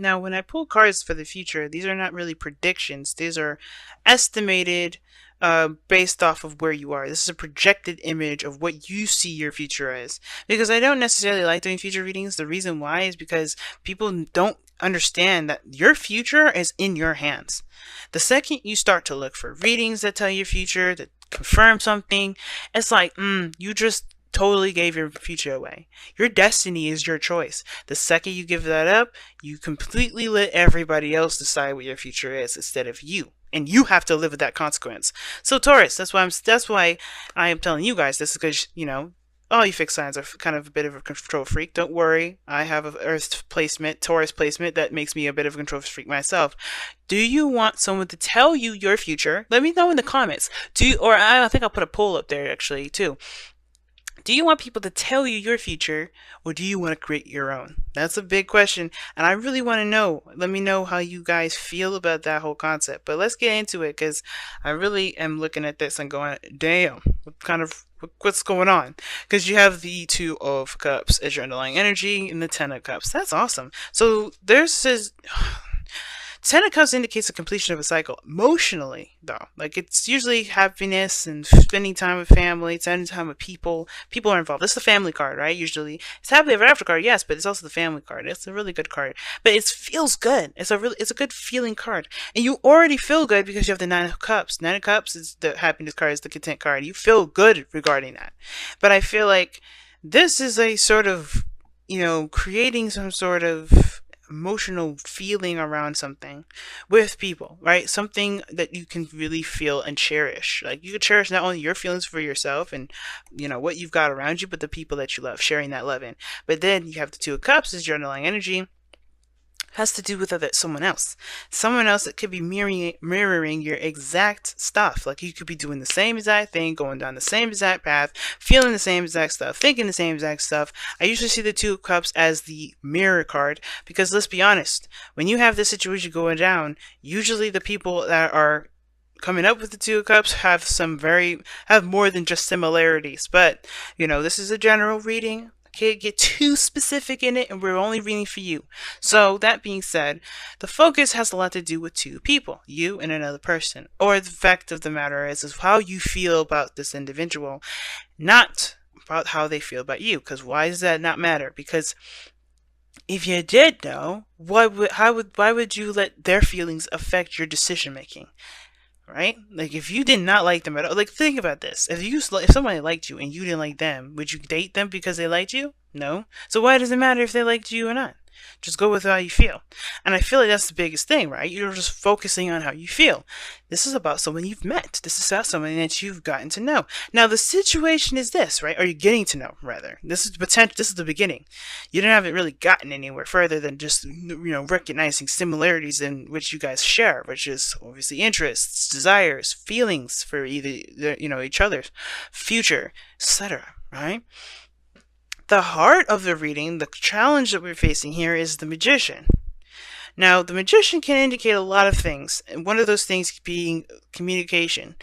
Now, when I pull cards for the future, these are not really predictions. These are estimated based off of where you are. This is a projected image of what you see your future as. Because I don't necessarily like doing future readings. The reason why is because people don't understand that your future is in your hands. The second you start to look for readings that tell your future, that confirm something, it's like, you just totally gave your future away. Your destiny is your choice. The second you give that up, you completely let everybody else decide what your future is instead of you. And you have to live with that consequence. So Taurus, that's why I am telling you guys this, because all you fixed signs are kind of a bit of a control freak. Don't worry, I have an Earth placement, Taurus placement that makes me a bit of a control freak myself. Do you want someone to tell you your future? Let me know in the comments. Or I think I'll put a poll up there actually too. Do you want people to tell you your future, or do you want to create your own? That's a big question, and I really want to know. Let me know how you guys feel about that whole concept. But let's get into it, because I really am looking at this and going, damn, what's going on? Because you have the Two of Cups as your underlying energy and the Ten of Cups. That's awesome. So there's this... Ten of Cups indicates the completion of a cycle. Emotionally, though, like it's usually happiness and spending time with family, spending time with people. People are involved. This is the family card, right? Usually, it's happily ever after card, yes, but it's also the family card. It's a really good card, but it feels good. It's a good feeling card, and you already feel good because you have the Nine of Cups. Nine of Cups is the happiness card, is the content card. You feel good regarding that, but I feel like this is a sort of creating some sort of emotional feeling around something with people, right? Something that you can really feel and cherish. Like you can cherish not only your feelings for yourself and what you've got around you, but the people that you love, sharing that love in. But then you have the Two of Cups as your underlying energy. Has to do with someone else that could be mirroring your exact stuff. Like you could be doing the same exact thing, going down the same exact path, feeling the same exact stuff, thinking the same exact stuff. I usually see the Two of Cups as the mirror card, because let's be honest, when you have this situation going down, usually the people that are coming up with the Two of Cups have more than just similarities. But this is a general reading. Can't get too specific in it, and we're only reading for you. So that being said, the focus has a lot to do with two people, you and another person. Or the fact of the matter is how you feel about this individual, not about how they feel about you. Because why does that not matter? Because if you did know, why would you let their feelings affect your decision making? Right? Like if you did not like them at all, like think about this. If somebody liked you and you didn't like them, would you date them because they liked you? No. So why does it matter if they liked you or not? Just go with how you feel. And I feel like that's the biggest thing, right? You're just focusing on how you feel. This is about someone you've met. This is about someone that you've gotten to know. Now the situation is this, right? Or you're getting to know, rather. This is potential. This is the beginning. You haven't really gotten anywhere further than just recognizing similarities in which you guys share, which is obviously interests, desires, feelings for either each other's future, etc. Right? The heart of the reading, the challenge that we're facing here, is the Magician. Now, the Magician can indicate a lot of things, and one of those things being communication.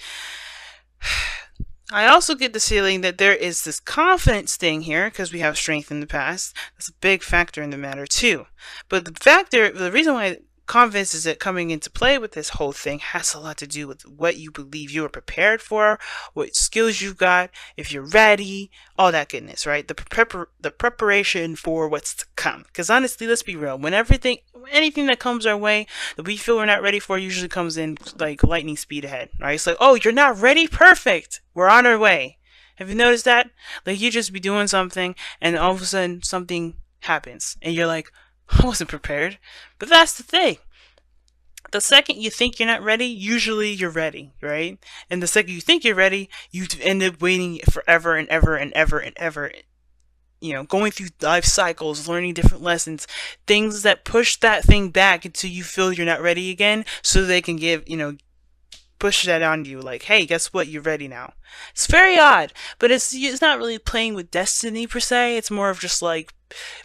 I also get the feeling that there is this confidence thing here, because we have strength in the past. That's a big factor in the matter, too. But the reason why confidence is coming into play with this whole thing has a lot to do with what you believe you are prepared for, what skills you've got, if you're ready, all that goodness, right? The preparation for what's to come. Because honestly, let's be real, when anything that comes our way that we feel we're not ready for usually comes in like lightning speed ahead, right? It's like, oh, you're not ready? Perfect. We're on our way. Have you noticed that? Like you just be doing something and all of a sudden something happens and you're like, I wasn't prepared. But that's the thing. The second you think you're not ready, usually you're ready, right? And the second you think you're ready, you end up waiting forever and ever and ever and ever. Going through life cycles, learning different lessons, things that push that thing back until you feel you're not ready again, so they can push that on you, like, hey, guess what, you're ready now. It's very odd, but it's not really playing with destiny per se. It's more of just like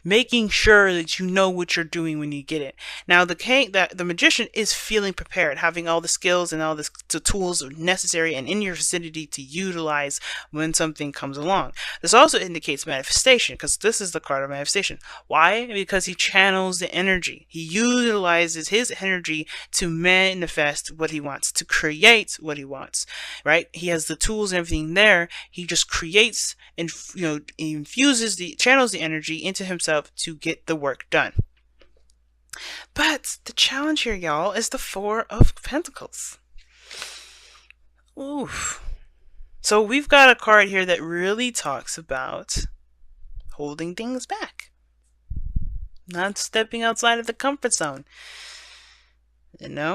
making sure that you know what you're doing when you get it. Now, the magician is feeling prepared, having all the skills and all the tools necessary and in your vicinity to utilize when something comes along. This also indicates manifestation, because this is the card of manifestation. Why? Because he channels the energy. He utilizes his energy to manifest what he wants, to create what he wants, right? He has the tools and everything there. He just creates and, channels the energy into himself to get the work done. But the challenge here, y'all, is the Four of Pentacles. Oof. So we've got a card here that really talks about holding things back, not stepping outside of the comfort zone.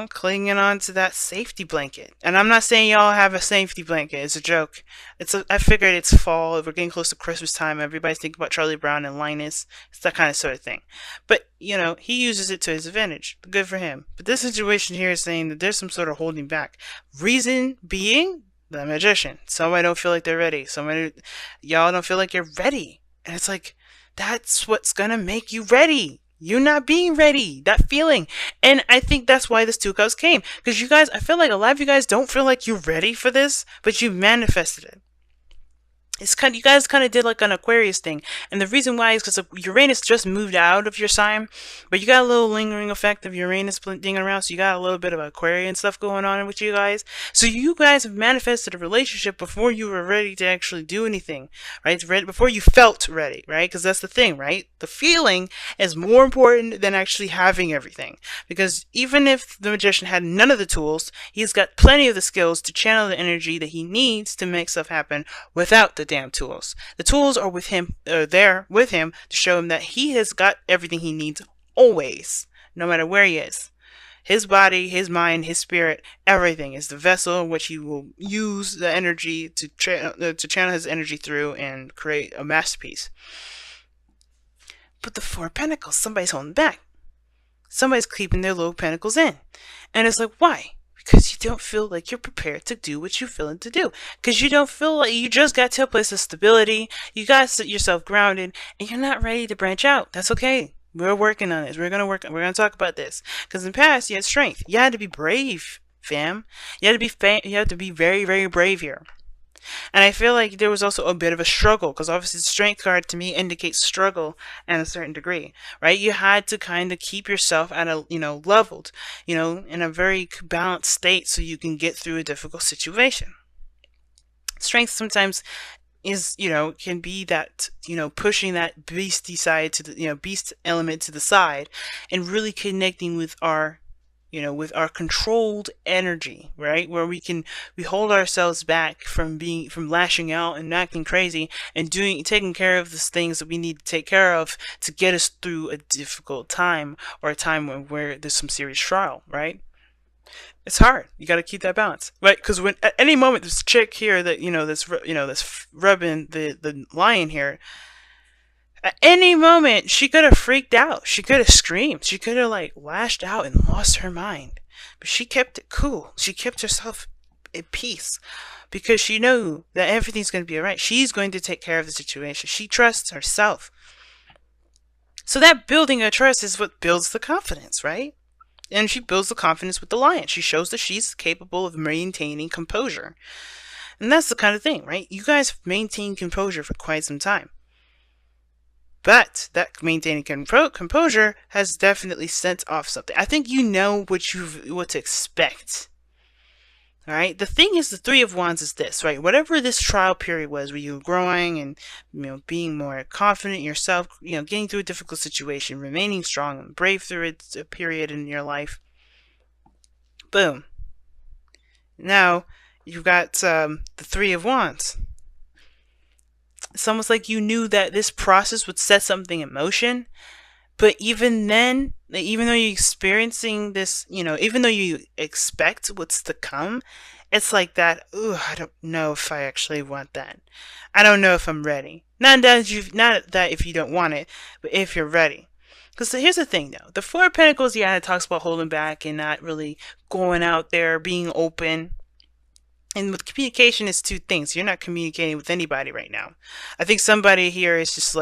Clinging on to that safety blanket. And I'm not saying y'all have a safety blanket. It's a joke. I figured it's fall. We're getting close to Christmas time. Everybody's thinking about Charlie Brown and Linus. It's that kind of sort of thing. But, he uses it to his advantage. Good for him. But this situation here is saying that there's some sort of holding back. Reason being, the magician. Somebody don't feel like they're ready. Y'all don't feel like you're ready. And it's like, that's what's gonna make you ready. You're not being ready. That feeling. And I think that's why this Two Cups came. Because you guys, I feel like a lot of you guys don't feel like you're ready for this, but you manifested it. You guys kind of did like an Aquarius thing. And the reason why is because Uranus just moved out of your sign, but you got a little lingering effect of Uranus dinging around, so you got a little bit of Aquarian stuff going on with you guys. So you guys have manifested a relationship before you were ready to actually do anything, right? Before you felt ready, right? Because that's the thing, right? The feeling is more important than actually having everything. Because even if the magician had none of the tools, he's got plenty of the skills to channel the energy that he needs to make stuff happen without the damn tools. The tools are with him, there with him to show him that he has got everything he needs always, no matter where he is. His body, his mind, his spirit, everything is the vessel in which he will use the energy to channel his energy through and create a masterpiece. But the Four of Pentacles, somebody's holding back. Somebody's keeping their little pentacles in. And it's like, why? Because you don't feel like you're prepared to do what you're feeling to do. Because you don't feel like you just got to a place of stability. You got to sit yourself grounded, and you're not ready to branch out. That's okay. We're working on this. We're going to talk about this. Because in the past, you had strength. You had to be brave, fam. You had to be very, very brave here. And I feel like there was also a bit of a struggle, because obviously the strength card to me indicates struggle at a certain degree, right? You had to kind of keep yourself at a, leveled, in a very balanced state so you can get through a difficult situation. Strength sometimes is, can be that, pushing that beastie side to the, beast element to the side and really connecting with our with our controlled energy, right? Where we hold ourselves back from lashing out and acting crazy and taking care of the things that we need to take care of to get us through a difficult time or a time where there's some serious trial, right? It's hard. You got to keep that balance, right? Because when at any moment this chick here that that's rubbing the lion here, at any moment, she could have freaked out. She could have screamed. She could have, lashed out and lost her mind. But she kept it cool. She kept herself at peace because she knew that everything's going to be all right. She's going to take care of the situation. She trusts herself. So that building of trust is what builds the confidence, right? And she builds the confidence with the lion. She shows that she's capable of maintaining composure. And that's the kind of thing, right? You guys have maintained composure for quite some time. But that maintaining composure has definitely sent off something. I think you know what to expect. All right. The thing is, the Three of Wands is this, right? Whatever this trial period was, where you were growing and being more confident in yourself, getting through a difficult situation, remaining strong and brave through it, a period in your life. Boom. Now you've got the Three of Wands. It's almost like you knew that this process would set something in motion. But even then, even though you're experiencing this, even though you expect what's to come, it's like that, ooh, I don't know if I actually want that. I don't know if I'm ready. Not that if you don't want it, but if you're ready. Because here's the thing, though. The Four of Pentacles, yeah, it talks about holding back and not really going out there, being open. And with communication, it's two things. You're not communicating with anybody right now. I think somebody here is just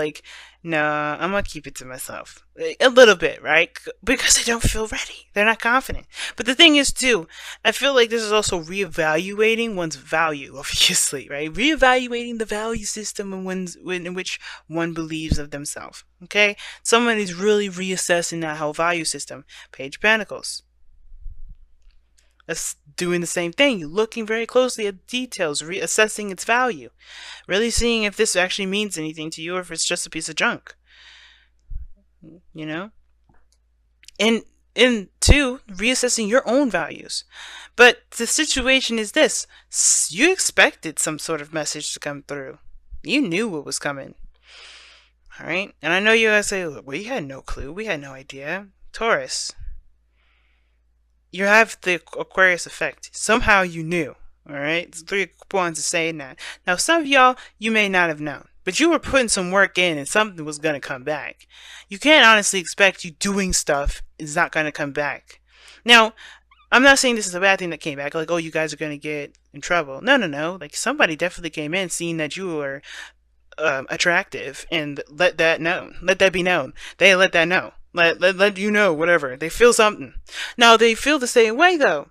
No, I'm gonna keep it to myself. A little bit, right? Because they don't feel ready. They're not confident. But the thing is, too, I feel like this is also reevaluating one's value, obviously, right? Reevaluating the value system in which one believes of themselves. Okay? Someone is really reassessing that whole value system. Page of Pentacles. That's doing the same thing. You're looking very closely at details, reassessing its value. Really seeing if this actually means anything to you or if it's just a piece of junk. You know? And two, reassessing your own values. But the situation is this. You expected some sort of message to come through. You knew what was coming. Alright? And I know you guys say, we had no clue. We had no idea. Taurus. You have the Aquarius effect. Somehow you knew. Alright? It's 3 points of saying that. Now, some of y'all, you may not have known. But you were putting some work in and something was going to come back. You can't honestly expect you doing stuff is not going to come back. Now, I'm not saying this is a bad thing that came back. Like, oh, you guys are going to get in trouble. No. Like, somebody definitely came in seeing that you were attractive and let that known. Let that be known. They let that know. Let you know, whatever. They feel something. Now, they feel the same way, though.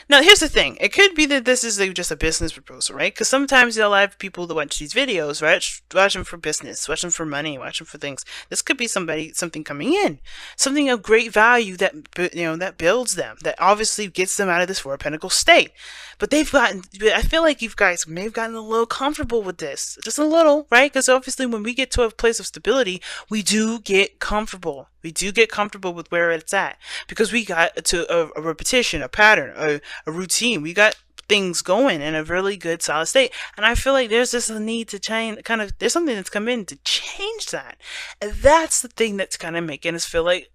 Now, here's the thing. It could be that this is just a business proposal, right? Because sometimes you'll have people that watch these videos, right? Watch them for business, watch them for money, watch them for things. This could be something coming in. Something of great value that, that builds them. That obviously gets them out of this Four of Pentacles state. But I feel like you guys may have gotten a little comfortable with this. Just a little, right? Because obviously when we get to a place of stability, we do get comfortable. We do get comfortable with where it's at because we got to a repetition, a pattern, a routine. We got things going in a really good solid state. And I feel like there's just a need to change, there's something that's come in to change that. And that's the thing that's kind of making us feel like,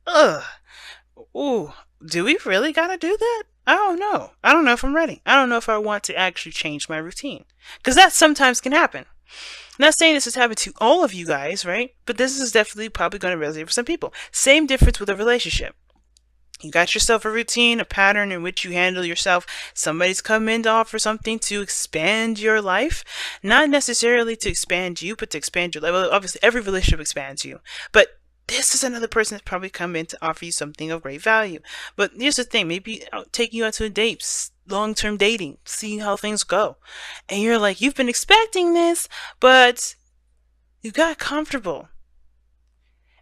ooh, do we really got to do that? I don't know. I don't know if I'm ready. I don't know if I want to actually change my routine. Because that sometimes can happen. I'm not saying this has happened to all of you guys, right? But this is definitely probably going to resonate for some people. Same difference with a relationship. You got yourself a routine, a pattern in which you handle yourself. Somebody's come in to offer something to expand your life. Not necessarily to expand you, but to expand your life. Well, obviously, every relationship expands you. But this is another person that's probably come in to offer you something of great value. But here's the thing. Maybe taking you out to a date, long-term dating, seeing how things go. And you're like, you've been expecting this, but you got comfortable.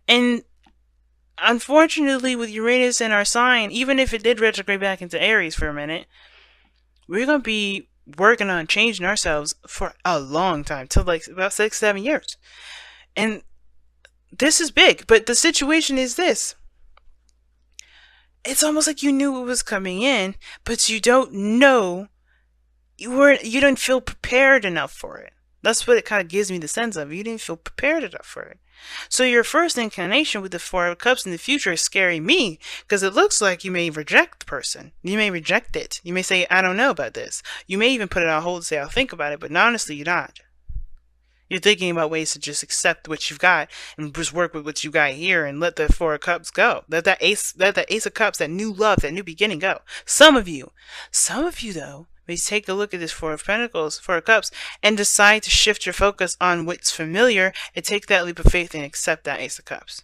And unfortunately, with Uranus in our sign, even if it did retrograde back into Aries for a minute, we're going to be working on changing ourselves for a long time, till like about 6-7 years. And this is big, but the situation is this. It's almost like you knew it was coming in, but you don't know, you didn't feel prepared enough for it. That's what it kind of gives me the sense of. You didn't feel prepared enough for it. So your first inclination with the Four of Cups in the future is scaring me, because it looks like you may reject the person. You may reject it. You may say, I don't know about this. You may even put it on hold and say, I'll think about it, but honestly, you're not. You're thinking about ways to just accept what you've got and just work with what you got here and let the Four of Cups go. Let that Ace of Cups, that new love, that new beginning go. Some of you though, may take a look at this Four of Pentacles, Four of Cups, and decide to shift your focus on what's familiar and take that leap of faith and accept that Ace of Cups.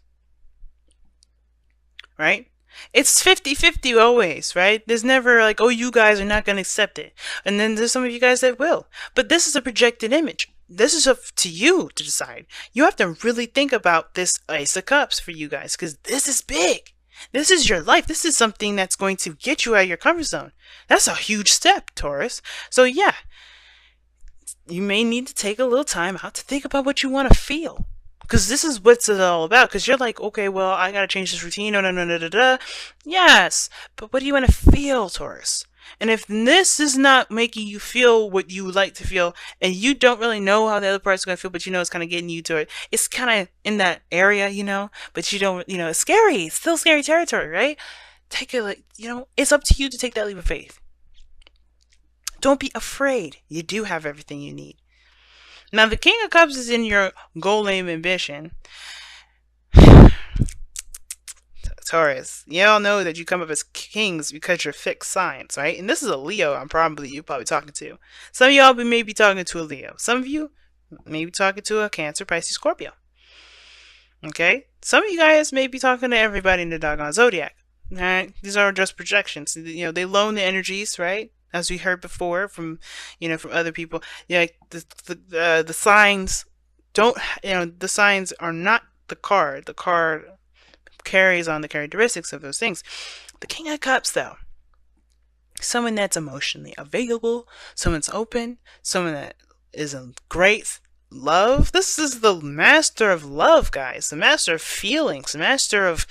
Right? It's 50-50 always, right? There's never like, oh, you guys are not going to accept it. And then there's some of you guys that will. But this is a projected image. This is up to you to decide. You have to really think about this Ace of Cups for you guys, because this is big. This is your life. This is something that's going to get you out of your comfort zone. That's a huge step, Taurus. So yeah, you may need to take a little time out to think about what you want to feel. Because this is what's it all about. Because you're like, okay, well, I got to change this routine. No. Yes, but what do you want to feel, Taurus? And if this is not making you feel what you would like to feel, and you don't really know how the other part's going to feel, but you know it's kind of getting you to it, it's kind of in that area, but you don't, it's scary. It's still scary territory, right? Take it, it's up to you to take that leap of faith. Don't be afraid. You do have everything you need. Now, the King of Cups is in your goal, aim, ambition. Taurus, you all know that you come up as kings because you're fixed signs, right? And this is a Leo you're probably talking to. Some of y'all may be talking to a Leo. Some of you Maybe talking to a Cancer, Pisces, Scorpio. Okay? Some of you guys may be talking to everybody in the doggone zodiac. Alright? These are just projections. They loan the energies, right? As we heard before from, from other people. Yeah, the signs don't, the signs are not the card. The card carries on the characteristics of those things. The King of Cups, though, someone that's emotionally available, someone that's open, someone that is in great love. This is the master of love, guys. The master of feelings, the master of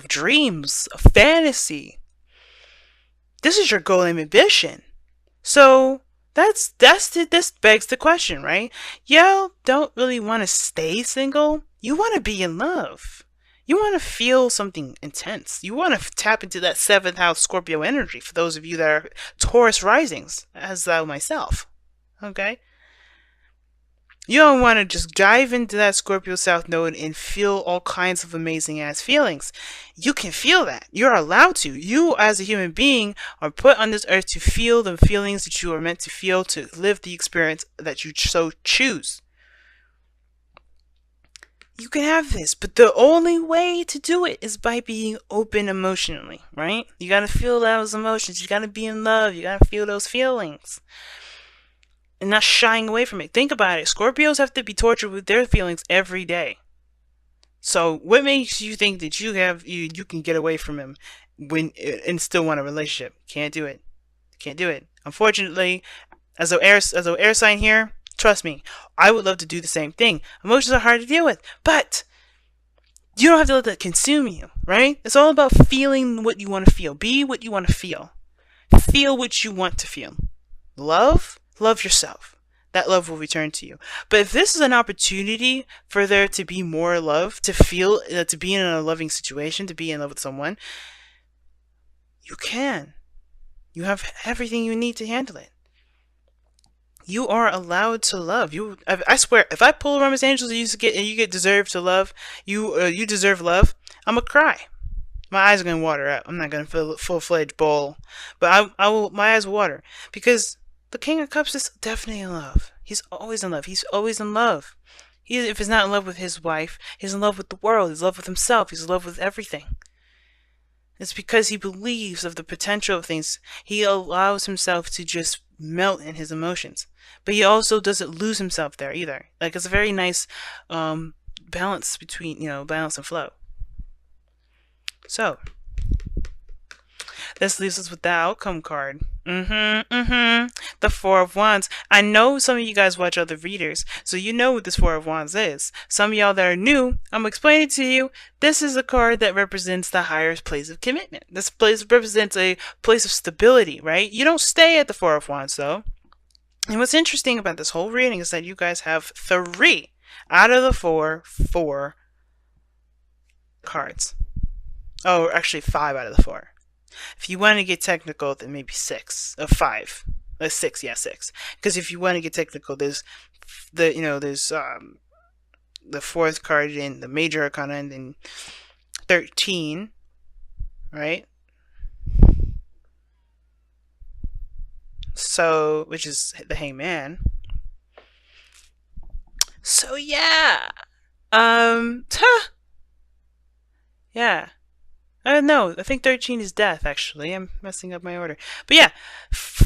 dreams, of fantasy. This is your goal and ambition. So this begs the question, right? Y'all don't really want to stay single. You want to be in love. You want to feel something intense. You want to tap into that 7th house Scorpio energy for those of you that are Taurus risings, as thou myself. Okay? You don't want to just dive into that Scorpio South Node and feel all kinds of amazing ass feelings. You can feel that. You're allowed to. You, as a human being, are put on this earth to feel the feelings that you are meant to feel, to live the experience that you so choose. You can have this, but the only way to do it is by being open emotionally, right? You gotta feel those emotions. You gotta be in love. You gotta feel those feelings. And not shying away from it. Think about it. Scorpios have to be tortured with their feelings every day. So what makes you think that you can get away from him and still want a relationship? Can't do it. Can't do it. Unfortunately, as an air sign here, trust me, I would love to do the same thing. Emotions are hard to deal with, but you don't have to let that consume you, right? It's all about feeling what you want to feel. Be what you want to feel. Feel what you want to feel. Love yourself. That love will return to you. But if this is an opportunity for there to be more love, to feel, to be in a loving situation, to be in love with someone, you can. You have everything you need to handle it. You are allowed to love. I swear, if I pull Roman's Angels and you get deserve to love, you deserve love, I'm gonna cry. My eyes are gonna water up. I'm not gonna feel a full-fledged bowl, but I will. My eyes will water because the King of Cups is definitely in love. He's always in love. He's always in love. If he's not in love with his wife, he's in love with the world. He's in love with himself. He's in love with everything. It's because he believes of the potential of things. He allows himself to just melt in his emotions. But he also doesn't lose himself there either. Like, it's a very nice balance between, balance and flow. So, this leaves us with the outcome card. The Four of Wands. I know some of you guys watch other readers, so you know what this Four of Wands is. Some of y'all that are new, I'm explaining to you, this is a card that represents the highest place of commitment. This place represents a place of stability, right? You don't stay at the Four of Wands, though. And what's interesting about this whole reading is that you guys have 3 out of the 4 cards. Oh, actually 5 out of the 4. If you want to get technical, then maybe 6 of 5. 6, yeah, 6. Because if you want to get technical, there's the 4th card in the major arcana and then 13, right? So, which is the Hangman. So yeah, yeah. No, I think 13 is death, actually. I'm messing up my order. But yeah,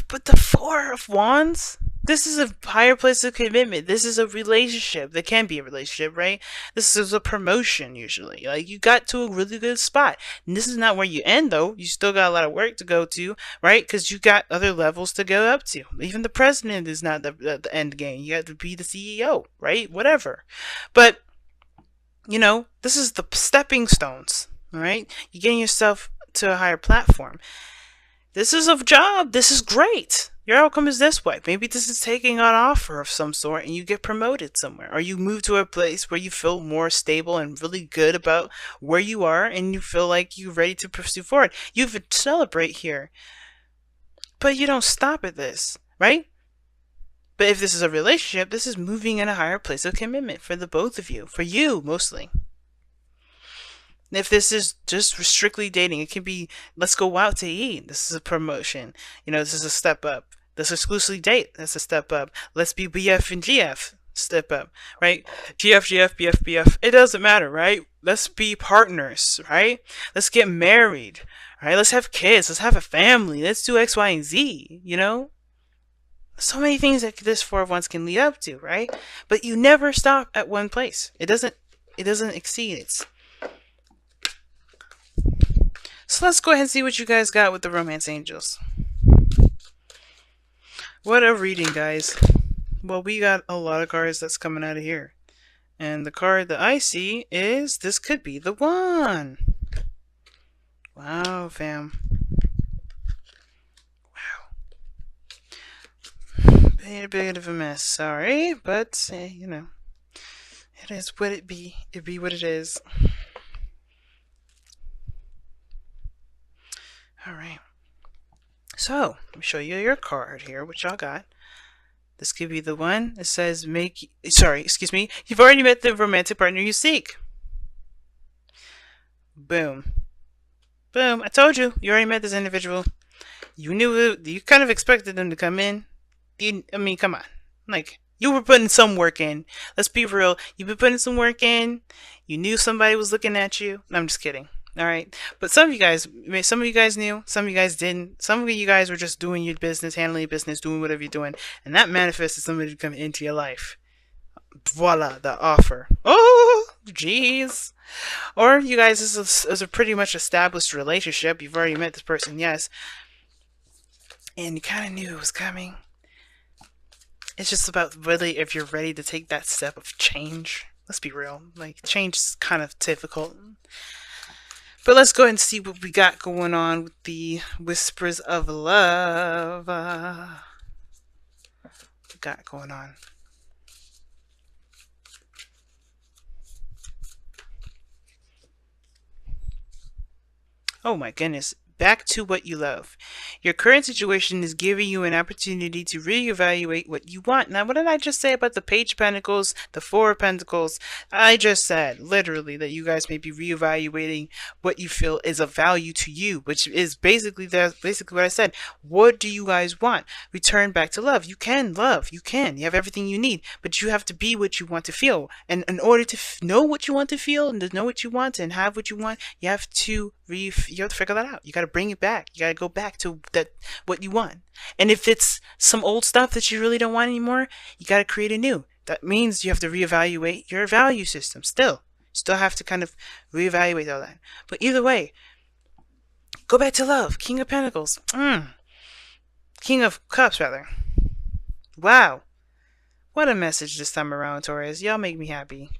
but the Four of Wands, this is a higher place of commitment. This is a relationship. There can be a relationship, right? This is a promotion, usually. Like, you got to a really good spot. And this is not where you end, though. You still got a lot of work to go to, right? Because you got other levels to go up to. Even the president is not the end game. You have to be the CEO, right? Whatever. But, this is the stepping stones. All right, you're getting yourself to a higher platform. This is a job. This is great. Your outcome is this way. Maybe this is taking an offer of some sort and you get promoted somewhere, or you move to a place where you feel more stable and really good about where you are and you feel like you're ready to pursue forward. You celebrate here, but you don't stop at this, right? But if this is a relationship, this is moving in a higher place of commitment for the both of you, for you mostly. If this is just strictly dating, it can be, let's go out to eat. This is a promotion. This is a step up. Let's exclusively date. That's a step up. Let's be BF and GF. Step up, right? GF, GF, BF, BF. It doesn't matter, right? Let's be partners, right? Let's get married, right? Let's have kids. Let's have a family. Let's do X, Y, and Z, you know? So many things that this Four of Wands can lead up to, right? But you never stop at one place. It doesn't exceed it. So let's go ahead and see what you guys got with the Romance Angels. What a reading, guys. Well, we got a lot of cards that's coming out of here. And the card that I see is this could be the one. Wow, fam. Wow. Been a bit of a mess, sorry, but you know, it is what it be. It be what it is. All right. So let me show you your card here, which y'all got. This could be the one. It says excuse me. You've already met the romantic partner you seek. Boom. Boom. I told you. You already met this individual. You knew it. You kind of expected them to come in. I mean, come on. Like, you were putting some work in. Let's be real. You've been putting some work in. You knew somebody was looking at you. No, I'm just kidding. All right. But some of you guys knew. Some of you guys didn't. Some of you guys were just doing your business, handling your business, doing whatever you're doing. And that manifested somebody to come into your life. Voila, the offer. Oh, jeez. Or you guys, this is a pretty much established relationship. You've already met this person, yes. And you kind of knew it was coming. It's just about really if you're ready to take that step of change. Let's be real. Like, change is kind of difficult. But let's go ahead and see what we got going on with the Whispers of Love. What we got going on? Oh my goodness. Back to what you love. Your current situation is giving you an opportunity to reevaluate what you want. Now, what did I just say about the Page of Pentacles, the Four of Pentacles? I just said, literally, that you guys may be reevaluating what you feel is of value to you, which is basically what I said. What do you guys want? Return back to love. You can love. You can. You have everything you need, but you have to be what you want to feel. And in order to know what you want to feel and to know what you want and have what you want, you have to figure that out. You got to bring it back. You got to go back to what you want. And if it's some old stuff that you really don't want anymore, you got to create a new. That means you have to reevaluate your value system. Still have to kind of reevaluate all that. But either way, go back to love. King of Pentacles. King of Cups, rather. Wow. What a message this time around, Taurus. Y'all make me happy.